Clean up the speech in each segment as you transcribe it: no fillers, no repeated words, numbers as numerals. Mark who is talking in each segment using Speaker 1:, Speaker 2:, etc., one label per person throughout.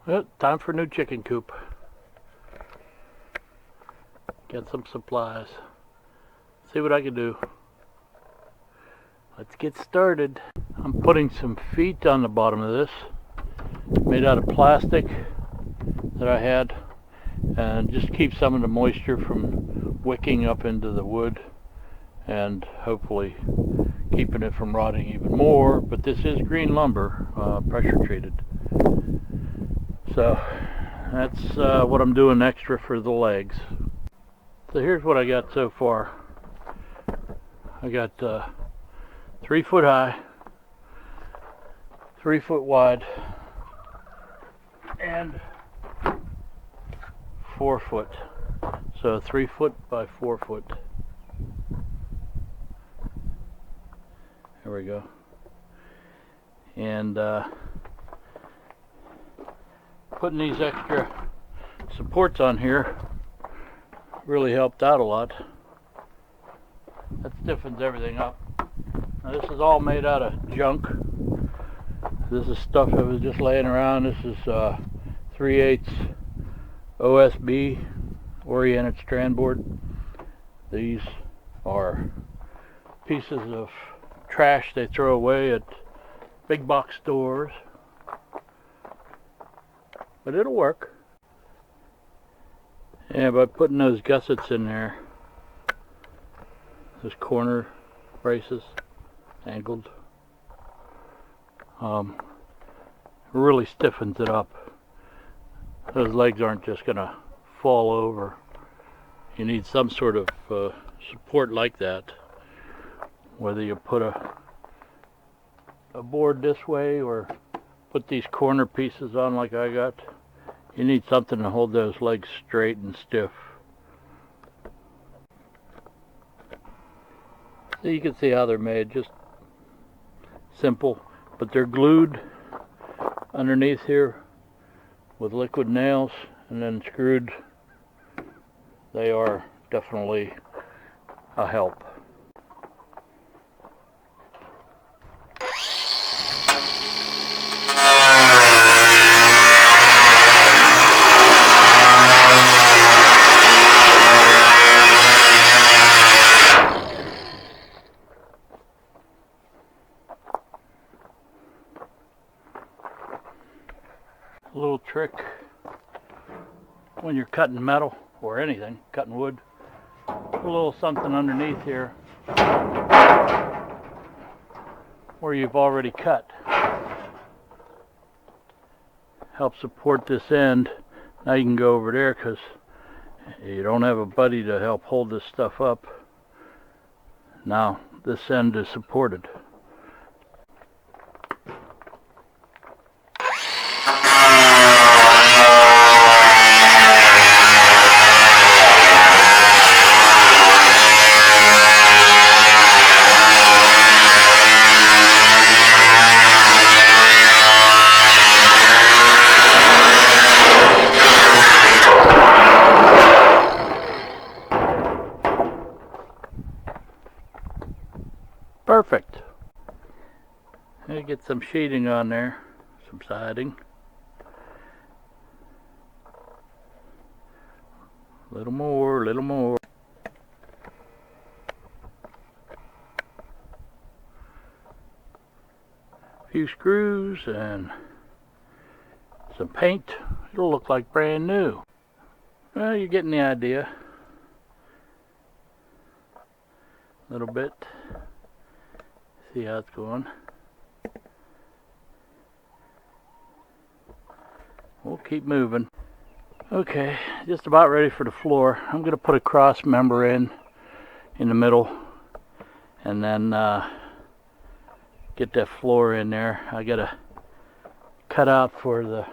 Speaker 1: Well, time for a new chicken coop. Get some supplies. See what I can do. Let's get started. I'm putting some feet on the bottom of this, made out of plastic that I had, and just keep some of the moisture from wicking up into the wood and hopefully keeping it from rotting even more. But this is green lumber, pressure treated. So that's what I'm doing extra for the legs. So here's what I got so far. I got 3 foot high, 3 foot wide, and 4 foot. So 3 foot by 4 foot. There we go. And putting these extra supports on here really helped out a lot. That stiffens everything up. Now this is all made out of junk. This is stuff that was just laying around. This is 3/8 OSB, oriented strand board. These are pieces of trash they throw away at big box stores. But it'll work. Yeah, by putting those gussets in there, those corner braces, angled, really stiffens it up. Those legs aren't just gonna fall over. You need some sort of support like that, whether you put a board this way or put these corner pieces on like I got. You need something to hold those legs straight and stiff. So you can see how they're made, just simple, but they're glued underneath here with liquid nails and then screwed. They are definitely a help. A little trick when you're cutting metal or anything, cutting wood, put a little something underneath here where you've already cut. Help support this end. Now you can go over there because you don't have a buddy to help hold this stuff up. Now this end is supported. Perfect. Let me get some sheeting on there, some siding. A little more, a little more. A few screws and some paint. It'll look like brand new. Well, you're getting the idea. A little bit. See how it's going. We'll keep moving. Okay, just about ready for the floor. I'm going to put a cross member in the middle and then get that floor in there. I got to cut out for the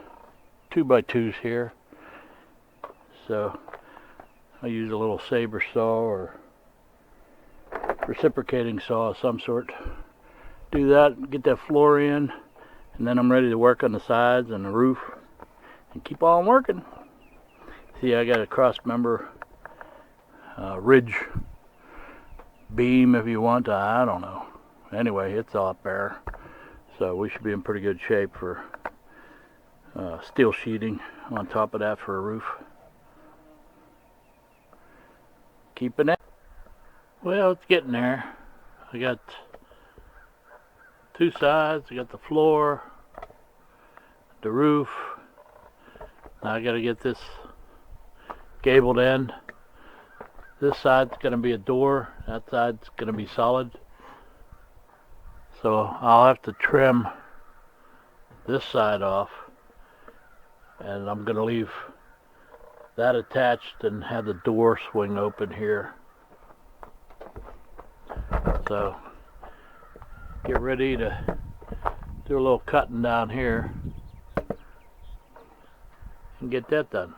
Speaker 1: 2x2s here. So I'll use a little saber saw or reciprocating saw of some sort. Do that, get that floor in, and then I'm ready to work on the sides and the roof and keep on working. See, I got a cross member ridge beam if you want. I don't know. Anyway, it's out there, so we should be in pretty good shape for steel sheeting on top of that for a roof. Keeping it. Well, it's getting there. I got two sides. I got the floor, the roof. Now I got to get this gabled end. This side's going to be a door. That side's going to be solid. So I'll have to trim this side off, and I'm going to leave that attached and have the door swing open here. So get ready to do a little cutting down here and get that done.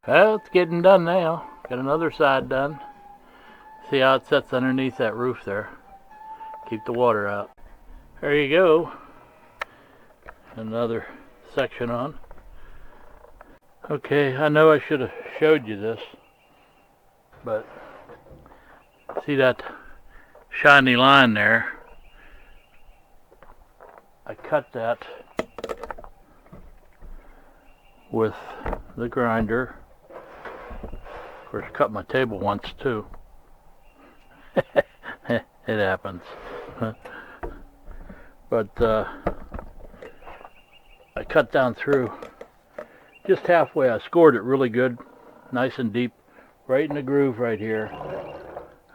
Speaker 1: Well, it's getting done now. Got another side done. See how it sets underneath that roof there. Keep the water out. There you go. Another section on. Okay, I know I should have showed you this, but see that shiny line there? I cut that with the grinder. Of course, I cut my table once too. It happens. But I cut down through just halfway. I scored it really good, nice and deep, right in the groove right here.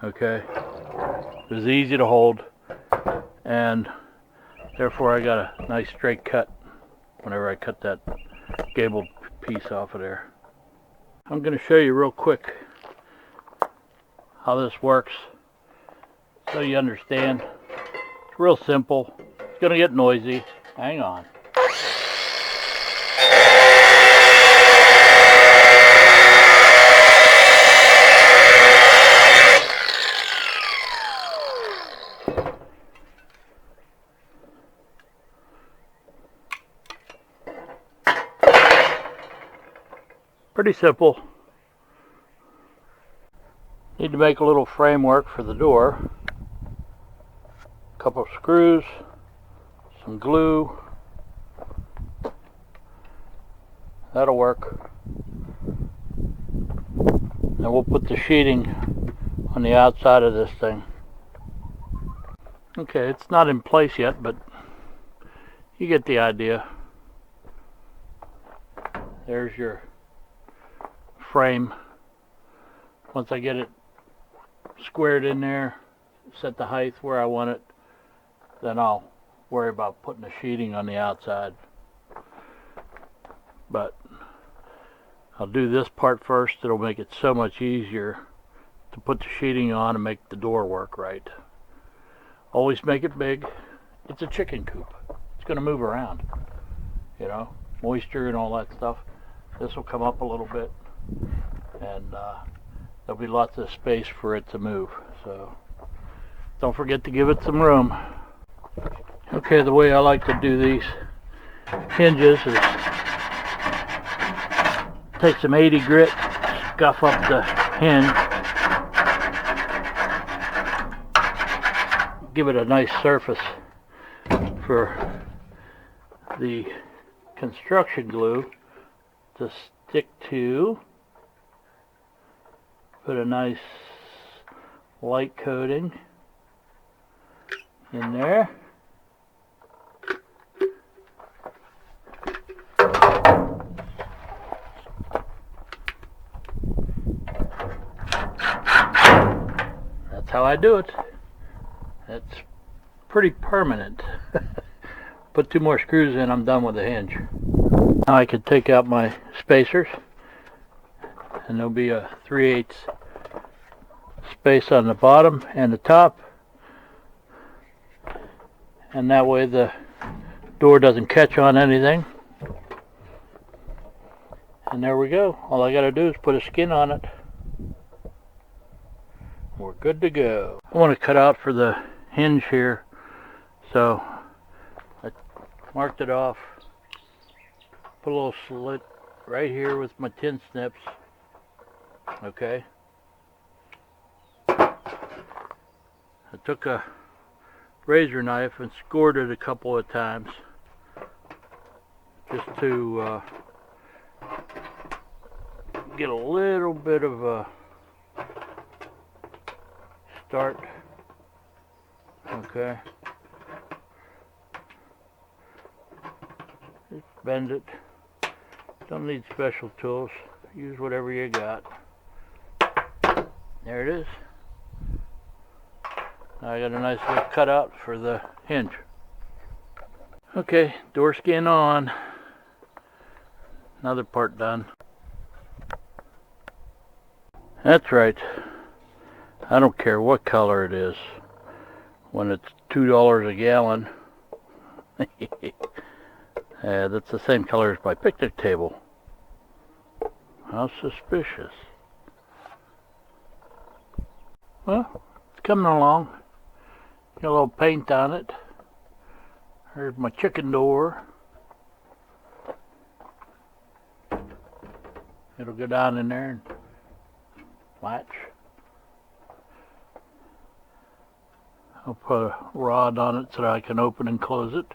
Speaker 1: Okay, it was easy to hold, and therefore I got a nice straight cut whenever I cut that gabled piece off of there. I'm going to show you real quick how this works so you understand. It's real simple. It's going to get noisy. Hang on. Pretty simple. Need to make a little framework for the door. A couple of screws, some glue. That'll work. And we'll put the sheeting on the outside of this thing. Okay, it's not in place yet, but you get the idea. There's your frame. Once I get it squared in there, set the height where I want it, then I'll worry about putting the sheeting on the outside. But I'll do this part first. It'll make it so much easier to put the sheeting on and make the door work right. Always make it big. It's a chicken coop. It's going to move around, you know, moisture and all that stuff. This will come up a little bit, and there'll be lots of space for it to move. So don't forget to give it some room. Okay, the way I like to do these hinges is take some 80 grit, scuff up the hinge, give it a nice surface for the construction glue to stick to. Put a nice light coating in there. That's how I do it. It's pretty permanent. Put 2 more screws in, I'm done with the hinge. Now I could take out my spacers, and there'll be a 3/8 space on the bottom and the top, and that way the door doesn't catch on anything. And there we go. All I gotta do is put a skin on it. We're good to go. I want to cut out for the hinge here, so I marked it off, put a little slit right here with my tin snips. Okay, I took a razor knife and scored it a couple of times just to get a little bit of a start. Okay. Just bend it. Don't need special tools. Use whatever you got. There it is. Now I got a nice little cutout for the hinge. Okay, door skin on. Another part done. That's right. I don't care what color it is. When it's $2 a gallon. That's the same color as my picnic table. How suspicious. Well, it's coming along. Got a little paint on it. There's my chicken door. It'll go down in there and latch. I'll put a rod on it so that I can open and close it.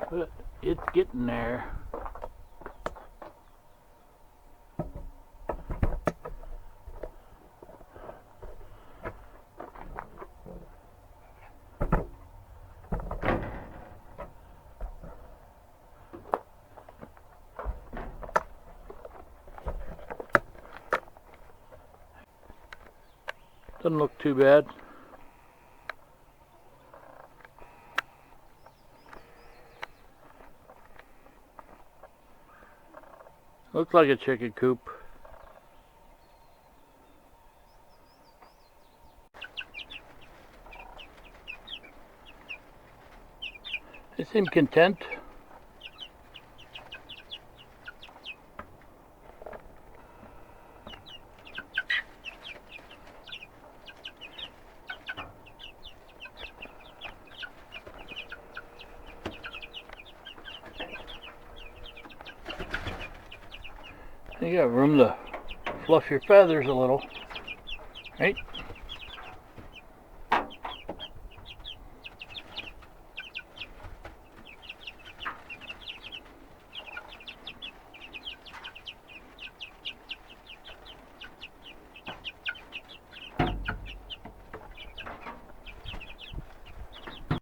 Speaker 1: But it's getting there. Doesn't look too bad. Looks like a chicken coop. They seem content. You got room to fluff your feathers a little, right?